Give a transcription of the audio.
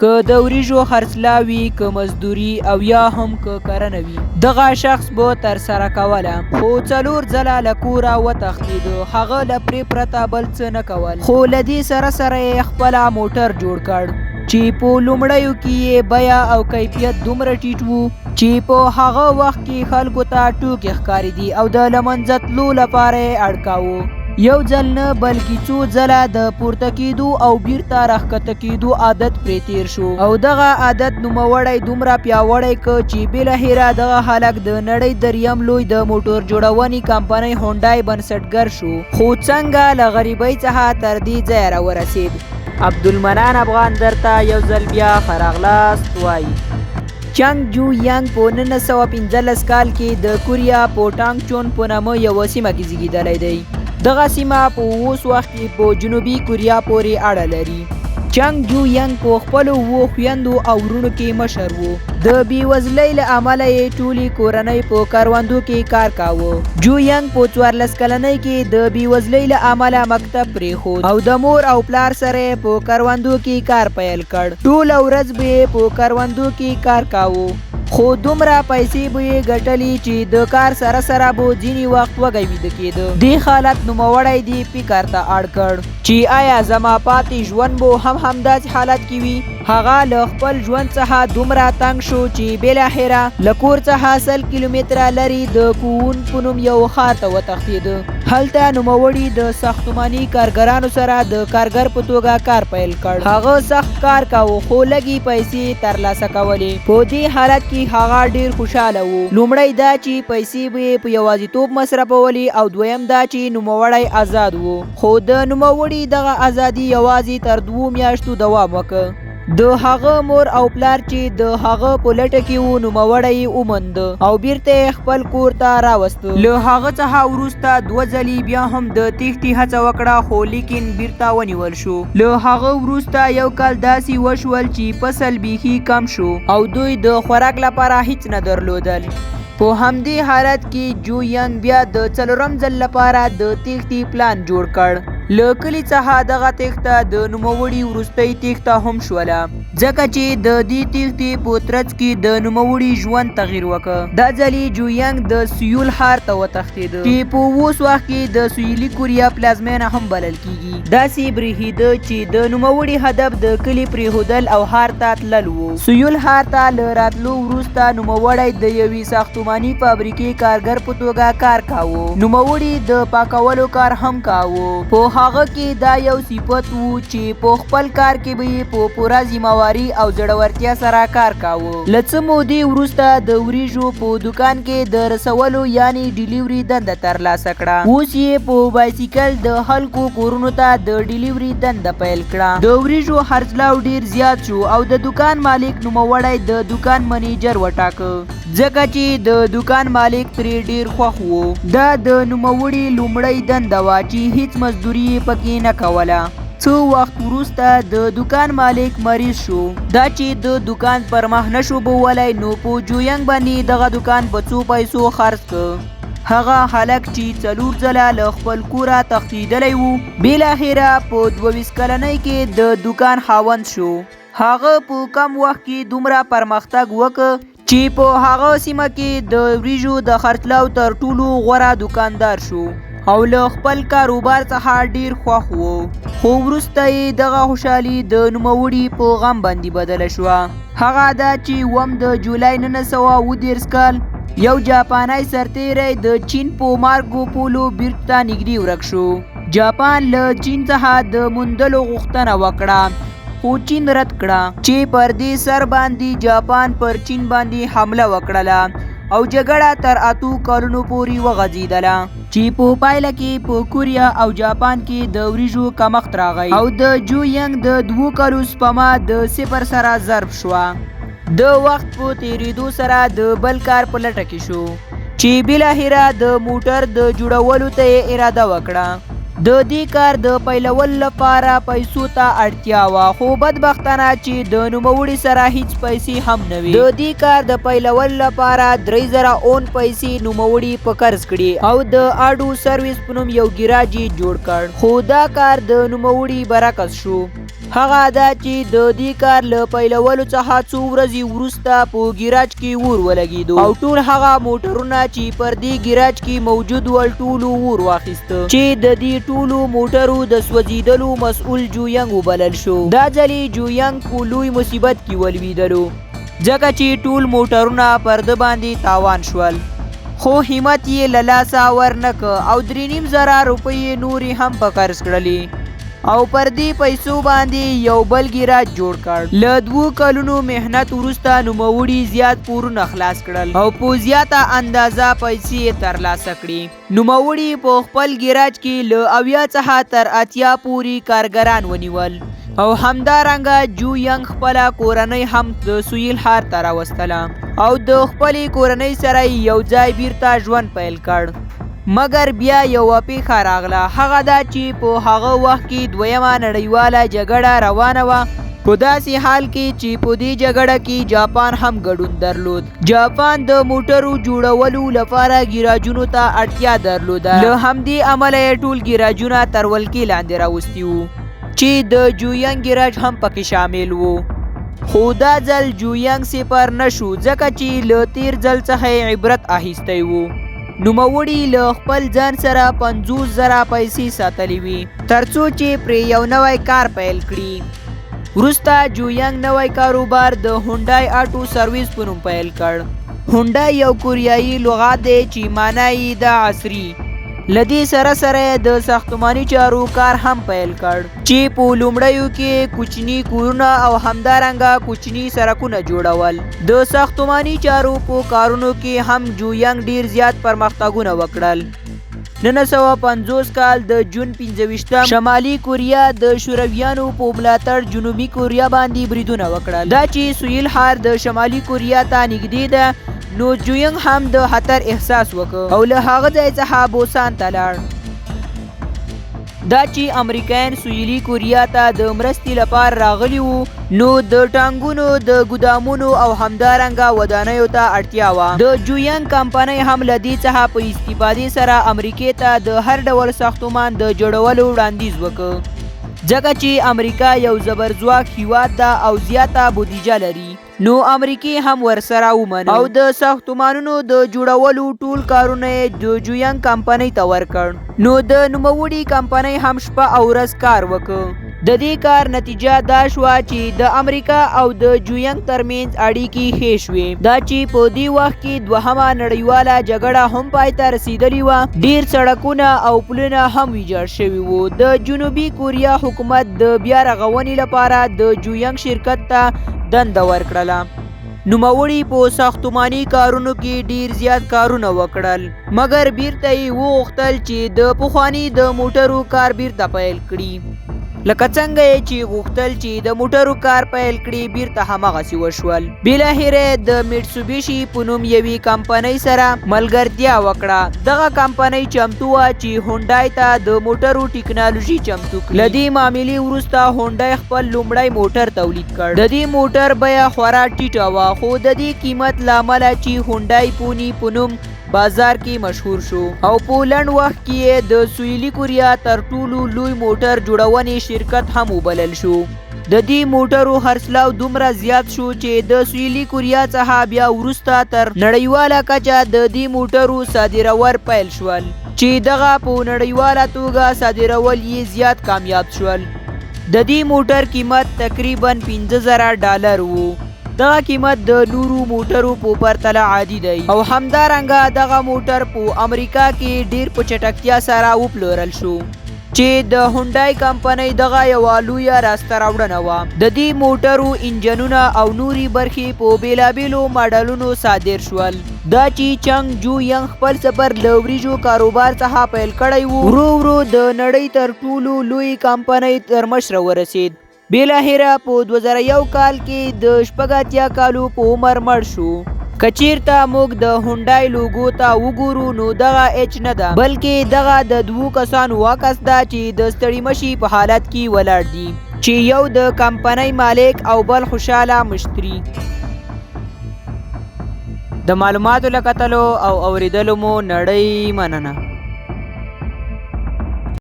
که د وریجو خرڅلاو وي که مزدوري او یا هم که کرنه وي دغه شخص به ترسره کوله خو 4 ځله له کوره وتښتېده. هغه له پرې پرته بل څه نه کول خو له دې سره سره یې خپله موټر جوړ کړ چې په لومړیو کې یې بیه او کیفیت دومره ټیټ وو چې په هغه وخت کې خلکو ته ټوکې ښکارېدې او د له منځه تلو لپاره یې اړکاوه. یو ځل نه بلکې څو ځله د پورته کېدو او بیرته راښکته کېدو عادت پرې تیر شو او دغه عادت نوموړی دومره پیاوړی کړ چې بالاخره دغه هلک د نړۍ دریم لوی د موټر جوړونې کمپنۍ هونډای بنسټګر شو. خو څنګه له غریبۍ څخه تر دې ځایه راورسېد؟ عبدالمنان افغان درته یو ځل بیا ښه راغلاست وایي. چنګ جو ینګ په 1915 کال کې د کوریا په ټانګ چون په نامه یوه سیمه کې زیږېدلی دی. دغه سیمه په اوس وخت کې په جنوبي کوریا پورې اړه لري. چنګ جو ینګ په خپلو 7 خویندو او وروڼو کې مشر و. د بېوزلۍ له امله یې ټولې کورنۍ په کروندو کې کار کاوه. جو ینګ په 14 کلنۍ کې د بېوزلۍ له امله مکتب پرېښود او د مور او پلار سره یې په کروندو کې کار پیل کړ. ټوله ورځ به یې په کروندو کې کار کاوه خو دومره پیسې به یې ګټلې چې د کار سره سره به ځینې وخت وږی ویده کېده. دې حالت نوموړی دې فکر ته اړ کړ چې آیا زما پاتې ژوند به هم همداسې حالت کې وي؟ هغه له خپل ژوند څخه دومره تنګ شو چې بالاخره له کور څخه 100 کیلومتره لرې د کوون په نوم یو ښار ته وتښتېده. هلته نوموړي د ساختماني کارګرانو سره د کارګر په توګه کار پیل کړ. هغه سخت کار کاوه خو لږې پیسې ترلاسه کولې. په دې حالت کې هغه ډیر خوشاله و. لومړی دا چې پیسې به یې په یوازیتوب مصرفولې او دویم دا چې نوموړی آزاد و. خو د نوموړي دغه ازادي یوازې تر 2 میاشتو دوام وکړ. د هغه مور او پلار چې د هغه په لټه کې و نوموړی یې وموند او بیرته یې خپل کور ته راوسته. له هغه څخه وروسته 2 ځلې بیا هم د تېښتې هڅه وکړه خو لیکن بیرته ونیول شو. له هغه وروسته یو کال داسې وشول چې فصل بیخي کم شو او دوی د خوراک لپاره هیڅ نه درلودل. په همدې حالت کې جو ینګ بیا د 4م ځل لپاره د تېښتې پلان جوړ کړ. له کلي څخه دغه تېښته د نوموړي وروستۍ تېښته هم شوله ځکه چې د دې تېښتې په ترڅ کې د نوموړي ژوند تغییر وکړ. دا ځلې جو ینګ د سیول ښار ته وتښتېده چې په اوس وخت کې د سویلي کوریا پلازمینه هم بلل کېږي. داسې برېښېده چې د نوموړي هدف د کلي پرېښودل او ښار ته تلل و. سیول ښار ته له راتلو وروسته نوموړی د یوې ساختماني فابریکې کارګر په توګه کار کاوه. نوموړي د پاکولو کار هم کاوه. په هغه کې دا یو صفت وو چې په خپل کار کې به یې په پوره ذمہواري او زړورتیا سره کار کاوه. له څه مودې وروسته د وریجو په دوکان کې د رسولو یعنی ډیلیوري دنده ترلاسه کړه. اوس یې په بایسیکل د خلکو کورونو ته د ډیلیوري دنده پیل کړه. د وریجو خرڅلاو ډیر زیات شو او د دوکان مالک نوموړی د دوکان منیجر وټاکه ځکه چې د دوکان مالک پرې ډیر خوښ و. دا د نوموړي لومړۍ دنده وه چې هیڅ مزدوري یې پکې نه کوله. څو وخت وروسته د دوکان مالک مریض شو. دا چې د دوکان پر مخ نشو بولی نو په جو ینګ باندې دغه دوکان په څو پیسو خرڅ کړ. هغه هلک چې 4 ځله له خپل کوره تښتېدلی و بالاخره په 22 کلنۍ کې د دوکان خاوند شو. هغه په کم وخت کې دومره پرمختګ وکړ چې په هغه سیمه کې د وریجو د خرڅلاو تر ټولو غوره دوکاندار شو او له خپل کاروبار څخه ډیر خوښ و. خو وروسته یې دغه خوشحالي د نوموړي په غم باندې بدله شوه. هغه دا چې 1 د جولای 1930 کال یو جاپانی سرتیری د چین په مارګو پولو بیرته نږدې ورک شو. جاپان له چین څخه د موندلو غوښتنه وکړه خو چین رد کړه چې پر دې سر باندې جاپان پر چین باندې حمله وکړله او جګړه تر 8 کلونو پورې وغځېدله چې په پایله کې په کوریا او جاپان کې د وریجو کمښت راغی او د جو ینګ د 2 کلو سپما د 0 سره ضرب شوه. د وخت په تیریدو سره د بل کار په لټه کې شو چې بالاخره د موټر د جوړولو ته یې اراده وکړه. د دې کار د پیلولو لپاره پیسو ته اړتیا وه خو بدبختانه چې د نوموړي سره هیڅ پیسې هم نه وي. د دې کار د پیلولو لپاره 3000 اون پیسې نوموړي په قرض کړي او د اډو سرویس په نوم یو ګراج جوړ کړ خو دا کار د نوموړي برعکس شو. هغه دا چې د دې کار له پیلولو څخه څو ورځې وروسته په ګیراج کې اور ولګېدو او ټول هغه موټرونه چې پر دې ګیراج کې موجود ول ټولو اور واخیسته چې د دې ټولو موټرو د سوځېدلو مسؤل جوینګ وبلل شو. دا ځلې جوینګ په لوی مصیبت کې ولوېدلو ځکه چې ټول موټرونه پر ده باندې تاوان شول، خو همت یې له لاسه ورنکه او 3,500 روپۍ نورې هم په قرض کړلې او پر دې پیسو باندې یو بل ګیراج جوړ کړ. له 2 کلونو محنت وروسته نوموړي زیات پورونه خلاص کړل او په زیاته اندازه پیسې یې ترلاسه کړې. نوموړي په خپل ګیراج کې له 80 څخه تر 80 پورې کارګران ونیول او همدارنګه جوینګ خپله کورنۍ هم د سویل ښار ته راوستله او د خپلې کورنۍ سره یو ځای بیرته ژوند پیل کړ. مګر بیا یوه پیښه راغله، هغه دا چې په هغه وخت کې دویمه نړیواله جګړه روانه وه، په داسې حال کې چې په دې جګړه کې جاپان هم ګډون درلود. جاپان د موټرو جوړولو لپاره ګیراجونو ته اړتیا درلوده، له همدې امله یې ټول ګیراجونه تر ولکې لاندې راوستي وو چې د جوینګ ګیراج هم پکې شامل وو. خو دا ځل جوینګ صفر نشو ځکه چې له تیر ځل څخه یې عبرت اخیستی وو. نوموړي له خپل ځان سره 50,000 پیسې ساتلې وي ترڅو چې پرې یو نوی کار پیل کړي. وروسته جوینګ نوی کاروبار د هونډای آټو سرویس په نوم پیل کړ. هونډای یو کوریایي لغت دی چې معنی یې د عصري. له دې سره سره د ساختماني چارو کار هم پیل کړ چې په لومړیو کې کوچني کورونه او همدارنګه کوچني سړکونه جوړول. د ساختماني چارو په کارونو کې هم جوینګ ډیر زیات پرمختګونه وکړل. 1950 کال د جون 25 شمالي کوریا د شورویانو په ملاتړ جنوبي کوریا باندې بریدونه وکړل. دا چې سویل ښار د شمالي کوریا ته نږدې ده، نو جوینګ هم د خطر احساس وکړ او له هغه ځای څخه بوسان ته لاړ. دا چې امریکایان سویلي کوریا ته د مرستې لپاره راغلي وو، نو د ټانګونو د ګدامونو او همدارنګه ودانیو ته اړتیا وه. د جوینګ کمپنۍ هم له دې څخه په استفادې سره امریکې ته د هر ډول ساختمان د جوړولو وړاندیز وکړ ځکه چې امریکا یو زبرځواک هیواد ده او زیاته بودیجه لري، نو امریکې هم ورسره ومنل او د ساختمانونو د جوړولو ټول کارونه یې د جوینګ کمپنۍ ته ورکړ. نو د نوموړي کمپنۍ هم شپه او ورځ کار وکړ. د دې کار نتیجه دا شوه چې د امریکا او د جوینګ ترمنځ اړیکې ښې شوې. دا چې په دې وخت کې دوهمه نړیواله جګړه هم پای ته رسېدلې وه. ډیر سړکونه او پلونه هم ویجاړ شوي وو. د جنوبي کوریا حکومت د بیا رغونې لپاره د جوینګ شرکت ته دنده ورکړله. نوموړي په ساختماني کارونو کې ډیر زیات کارونه وکړل، مګر بیرته یې وغوښتل چې د پخواني د موټرو کار بیرته پیل کړي. لکه څنګه یې چې غوښتل چې د موټرو کار پیل کړي، بیرته هماغسې وشول. بالاخره د میټسوبیشي په نوم یوې کمپنۍ سره ملګرتیا وکړه. دغه کمپنۍ چمتو وه چې هونډای ته د موټرو ټیکنالوژي چمتو کړي. له دې معاملې وروسته هونډای خپل لومړی موټر تولید کړ. د دې موټر بیه خورا ټیټه وه، خو د دې قیمت له امله چې هونډای پونی په نوم بازار کې مشهور شو او په لنډ وخت کې یې د سویلي کوریا تر ټولو لوی موټر جوړونې شرکت هم وبلل شو. د دې موټرو خرڅلاو دومره زیات شو چې د سویلي کوریا څخه بیا وروسته تر نړیواله کچه د دې موټرو صادرول پیل شول چې دغه په نړیواله توګه صادرول یې زیات کامیاب شول. د دې موټر قیمت تقریبا $15,000 وو. دغه قیمت د نورو موټرو په پرتله عادي دی او همدارنګه دغه موټر په امریکا کې ډیر په چټکتیا سره وپلورل شو چې د هونډای کمپنۍ دغه یوه لویه راسته راوړنه وه. د دې موټرو انجنونه او نوري برخې په بیلابیلو ماډلونو صادر شول. دا چې چنګ جوینګ خپل سفر له وریجو کاروبار څخه پیل کړی وو، ورو ورو د نړۍ تر ټولو لوی کمپنۍ تر مشره ورسید. بالاخره په 2001 کال کې د 80 کالو په عمر مړ شو. که چیرته موږ د هونډای لوګو ته وګورو نو دغه اچ نه ده، بلکې دغه د 2 کسانو عکس ده چې د ستړي مشي په حالت کې ولاړ دي، چې یو د کمپنۍ مالک او بل خوشاله مشتری. د معلوماتو له کتلو او اوریدلو مو نړۍ مننه.